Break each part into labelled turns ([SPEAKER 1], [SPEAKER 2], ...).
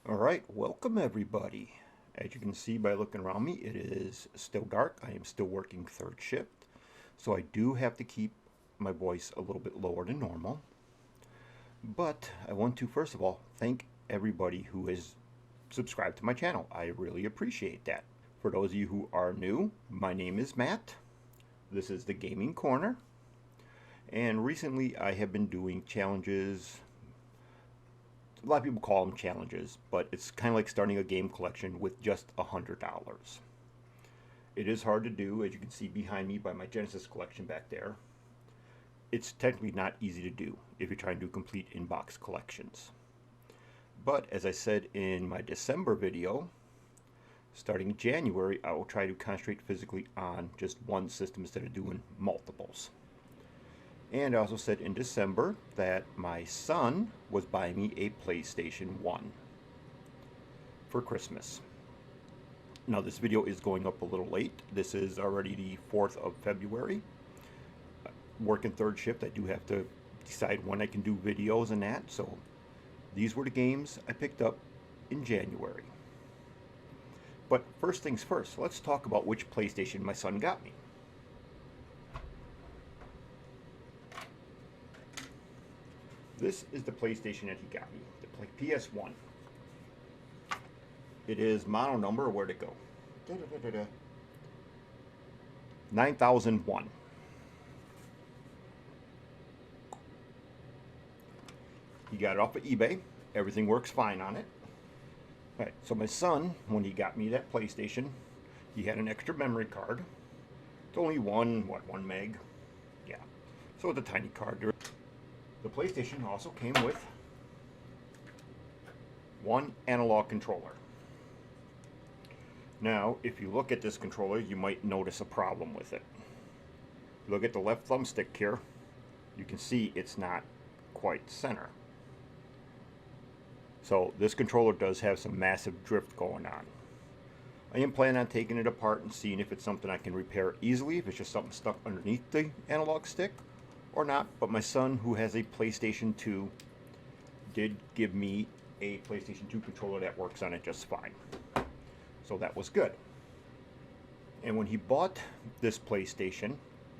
[SPEAKER 1] Alright, welcome everybody. As you can see by looking around me, it is still dark. I am still working third shift, so I do have to keep my voice a little bit lower than normal. But I want to first of all thank everybody who has subscribed to my channel. I really appreciate that. For those of you who are new, my name is Matt. This is the Gaming Corner. And recently I have been doing challenges. A lot of people call them challenges, but it's kind of like starting a game collection with just $100. It is hard to do, as you can see behind me by my Genesis collection back there. It's technically not easy to do if you're trying to do complete in-box collections. But as I said in my December video, starting in January, I will try to concentrate physically on just one system instead of doing multiples. And I also said in December that my son was buying me a PlayStation 1 for Christmas. Now this video is going up a little late. This is already the 4th of February. Working third shift, I do have to decide when I can do videos and that. So these were the games I picked up in January. But first things first, let's talk about which PlayStation my son got me. This is the PlayStation that he got me, the PS1. It is mono number, where'd it go? 9001. He got it off of eBay. Everything works fine on it. Alright, so my son, when he got me that PlayStation, he had an extra memory card. It's only one meg? Yeah. So it's a tiny card. The PlayStation also came with one analog controller. Now, if you look at this controller, you might notice a problem with it. Look at the left thumbstick here. You can see it's not quite center. So this controller does have some massive drift going on. I am planning on taking it apart and seeing if it's something I can repair easily, if it's just something stuck underneath the analog stick or not. But my son, who has a PlayStation 2, did give me a PlayStation 2 controller that works on it just fine. So that was good. And when he bought this PlayStation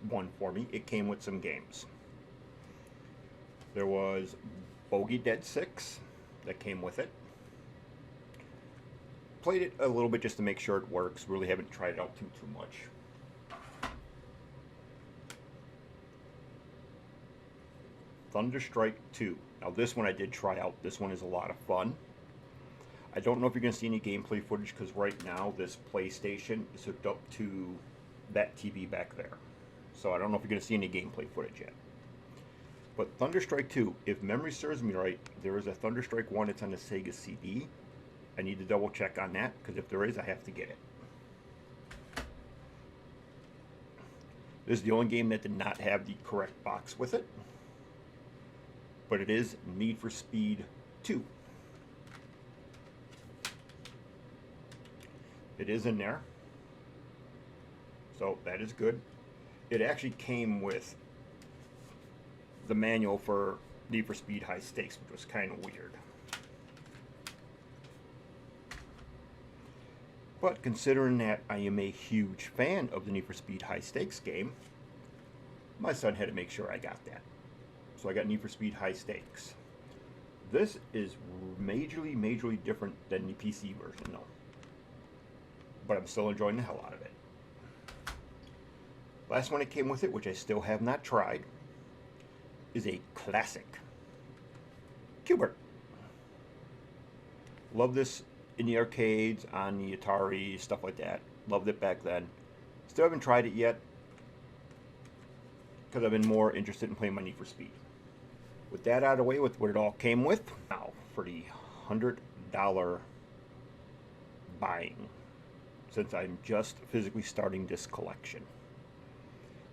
[SPEAKER 1] 1 for me, it came with some games. There was Bogey Dead 6 that came with it. Played it a little bit just to make sure it works. Really haven't tried it out too much. Thunderstrike 2. Now this one I did try out. This one is a lot of fun. I don't know if you're going to see any gameplay footage because right now this PlayStation is hooked up to that TV back there. So I don't know if you're going to see any gameplay footage yet. But Thunderstrike 2, if memory serves me right, there is a Thunderstrike 1 that's on the Sega CD. I need to double check on that because if there is, I have to get it. This is the only game that did not have the correct box with it. But it is Need for Speed 2. It is in there. So that is good. It actually came with the manual for Need for Speed High Stakes, which was kind of weird. But considering that I am a huge fan of the Need for Speed High Stakes game, my son had to make sure I got that. So I got Need for Speed High Stakes. This is majorly different than the PC version, though. But I'm still enjoying the hell out of it. Last one it came with it, which I still have not tried, is a classic. Q*bert. Love this in the arcades, on the Atari, stuff like that. Loved it back then. Still haven't tried it yet because I've been more interested in playing my Need for Speed. With that out of the way, with what it all came with, now for the $100 buying, since I'm just physically starting this collection.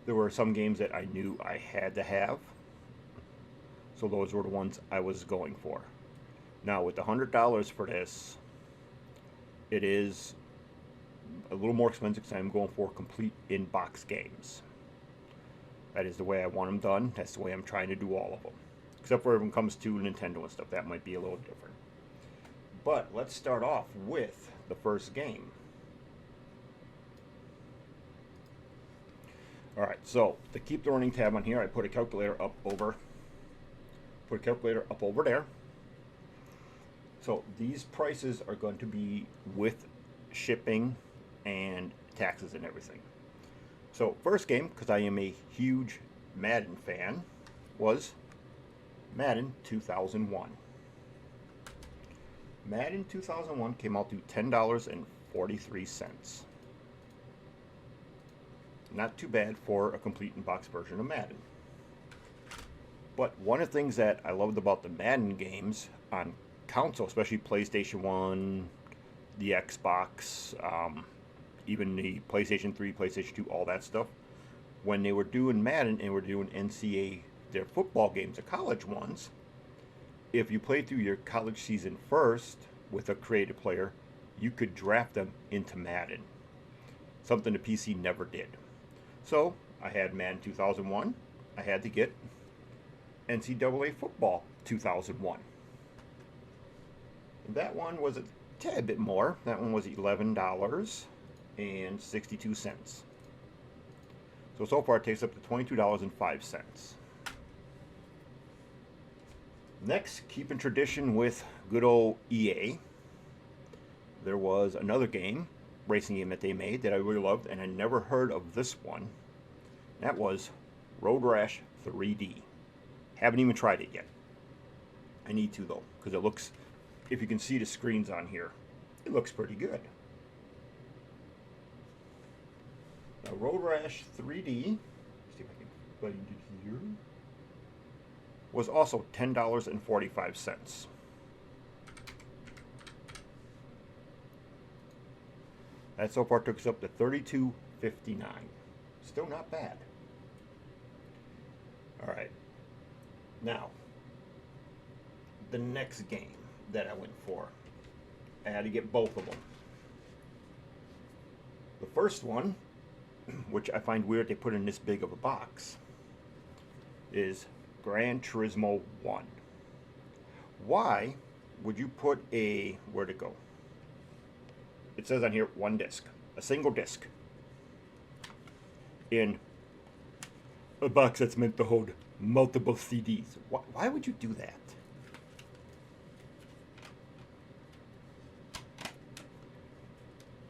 [SPEAKER 1] There were some games that I knew I had to have, so those were the ones I was going for. Now with the $100 for this, it is a little more expensive because I'm going for complete in-box games. That is the way I want them done. That's the way I'm trying to do all of them. Except for when it comes to Nintendo and stuff, that might be a little different. But let's start off with the first game. Alright, so to keep the running tab on here, I put a calculator up over there. So these prices are going to be with shipping and taxes and everything. So first game, because I am a huge Madden fan, was Madden 2001. Madden 2001 came out to $10.43. Not too bad for a complete in-box version of Madden. But one of the things that I loved about the Madden games on console, especially PlayStation 1, the Xbox, even the PlayStation 3, PlayStation 2, all that stuff, when they were doing Madden and were doing NCAA, their football games, the college ones, if you played through your college season first with a creative player, you could draft them into Madden. Something the PC never did. So I had Madden 2001. I had to get NCAA Football 2001. And that one was a tad bit more. That one was $11.62. So far it takes up to $22.05. Next, keeping tradition with good old EA, there was another game, racing game that they made that I really loved, and I never heard of this one. That was Road Rash 3D. Haven't even tried it yet. I need to though, because it looks, if you can see the screens on here, it looks pretty good. Now Road Rash 3D, see if I can find it here, was also $10.45. That so far took us up to $32.59. Still not bad. Alright. Now, the next game that I went for, I had to get both of them. The first one, which I find weird they put in this big of a box, is Gran Turismo 1. Why would you put a, where'd it go? It says on here, one disc, a single disc, in a box that's meant to hold multiple CDs. Why would you do that?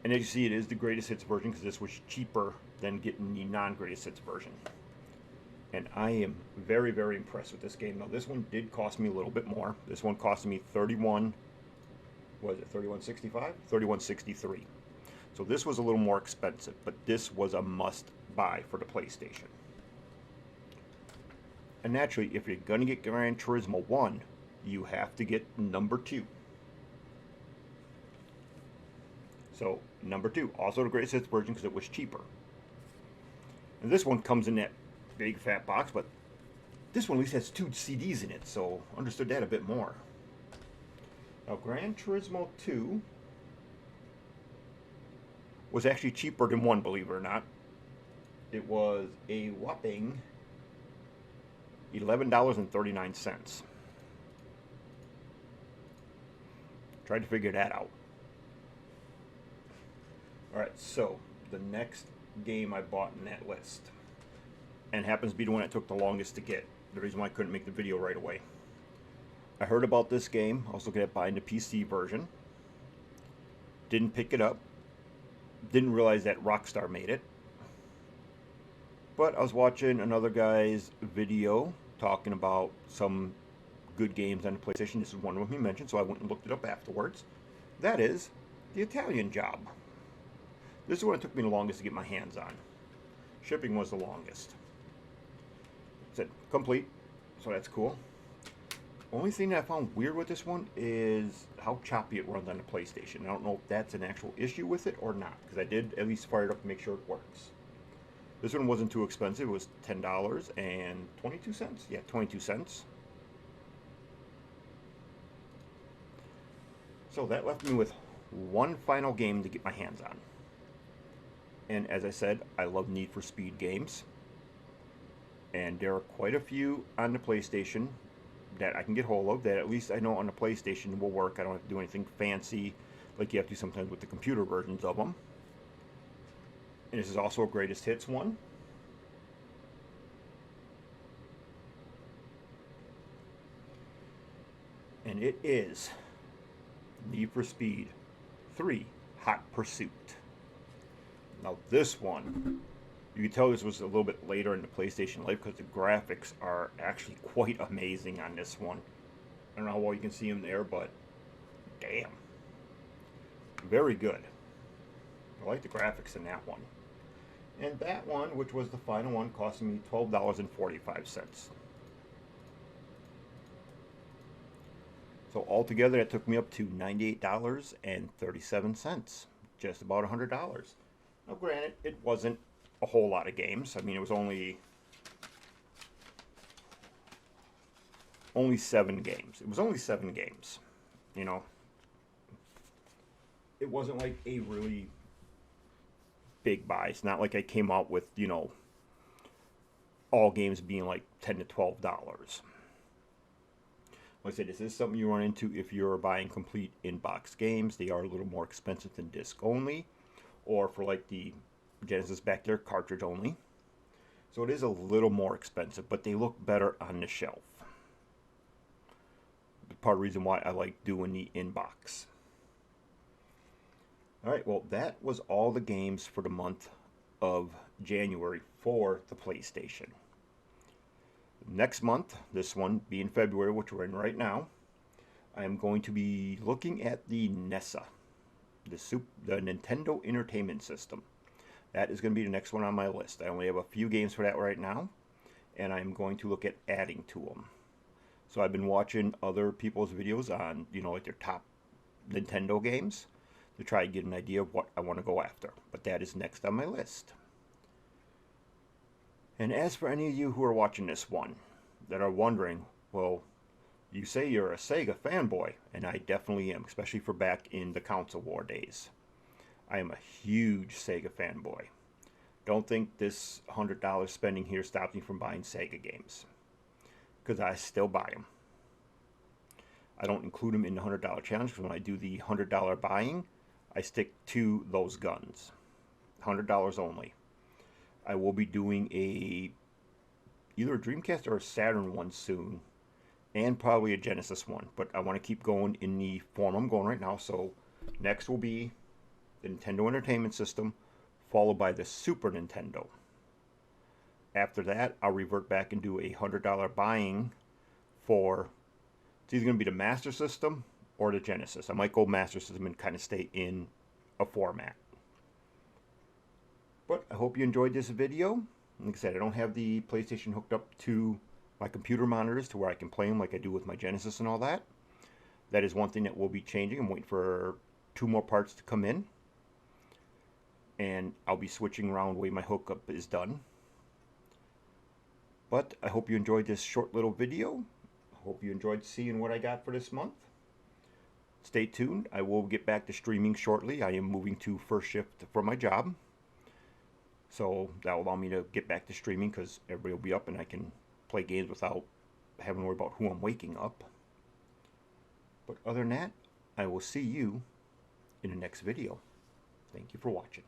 [SPEAKER 1] And as you see, it is the greatest hits version because this was cheaper than getting the non-greatest hits version. And I am very, very impressed with this game. Now, this one did cost me a little bit more. This one cost me $31.65? $31.63. So this was a little more expensive, but this was a must-buy for the PlayStation. And naturally, if you're going to get Gran Turismo 1, you have to get number 2. So, number 2, also the greatest hits version because it was cheaper. And this one comes in that big fat box, but this one at least has 2 CDs in it, so understood that a bit more. Now, Gran Turismo 2 was actually cheaper than 1, believe it or not. It was a whopping $11.39. Tried to figure that out. Alright, so the next game I bought in that list, and happens to be the one that took the longest to get, the reason why I couldn't make the video right away. I heard about this game. I was looking at buying the PC version. Didn't pick it up. Didn't realize that Rockstar made it. But I was watching another guy's video talking about some good games on the PlayStation. This is one of them he mentioned, so I went and looked it up afterwards. That is The Italian Job. This is what it took me the longest to get my hands on. Shipping was the longest. It said complete, so that's cool. Only thing that I found weird with this one is how choppy it runs on the PlayStation. I don't know if that's an actual issue with it or not, because I did at least fire it up to make sure it works. This one wasn't too expensive. It was $10.22. Yeah, 22 cents. So that left me with one final game to get my hands on. And as I said, I love Need for Speed games. And there are quite a few on the PlayStation that I can get hold of that at least I know on the PlayStation will work. I don't have to do anything fancy like you have to sometimes with the computer versions of them. And this is also a greatest hits one. And it is Need for Speed 3 Hot Pursuit. Now this one, you can tell this was a little bit later in the PlayStation Life because the graphics are actually quite amazing on this one. I don't know how well you can see them there, but damn. Very good. I like the graphics in that one. And that one, which was the final one, costing me $12.45. So altogether, that took me up to $98.37. Just about $100. Now, granted, it wasn't a whole lot of games. I mean, it was only 7 games. It was only 7 games. You know, it wasn't like a really big buy. It's not like I came out with, you know, all games being like $10 to $12. Like I said, this is something you run into if you're buying complete in-box games. They are a little more expensive than disc only, or for like the Genesis back there, cartridge only. So it is a little more expensive, but they look better on the shelf. Part of the reason why I like doing the in-box. Alright, well that was all the games for the month of January for the PlayStation. Next month, this one being February, which we're in right now, I am going to be looking at the NESA, the Nintendo Entertainment System. That is going to be the next one on my list. I only have a few games for that right now, and I'm going to look at adding to them. So I've been watching other people's videos on, you know, like their top Nintendo games to try to get an idea of what I want to go after. But that is next on my list. And as for any of you who are watching this one that are wondering, well, you say you're a Sega fanboy, and I definitely am, especially for back in the console war days. I am a huge Sega fanboy. Don't think this $100 spending here stops me from buying Sega games, because I still buy them. I don't include them in the $100 challenge, because when I do the $100 buying, I stick to those guns. $100 only. I will be doing either a Dreamcast or a Saturn one soon, and probably a Genesis one, but I want to keep going in the form I'm going right now. So next will be the Nintendo Entertainment System, followed by the Super Nintendo. After that, I'll revert back and do a $100 buying for, it's either going to be the Master System or the Genesis. I might go Master System and kind of stay in a format. But I hope you enjoyed this video. Like I said, I don't have the PlayStation hooked up to my computer monitors to where I can play them like I do with my Genesis and all that. That is one thing that will be changing. I'm waiting for 2 more parts to come in. And I'll be switching around the way my hookup is done. But I hope you enjoyed this short little video. I hope you enjoyed seeing what I got for this month. Stay tuned. I will get back to streaming shortly. I am moving to first shift for my job. So that will allow me to get back to streaming because everybody will be up and I can play games without having to worry about who I'm waking up. But other than that, I will see you in the next video. Thank you for watching.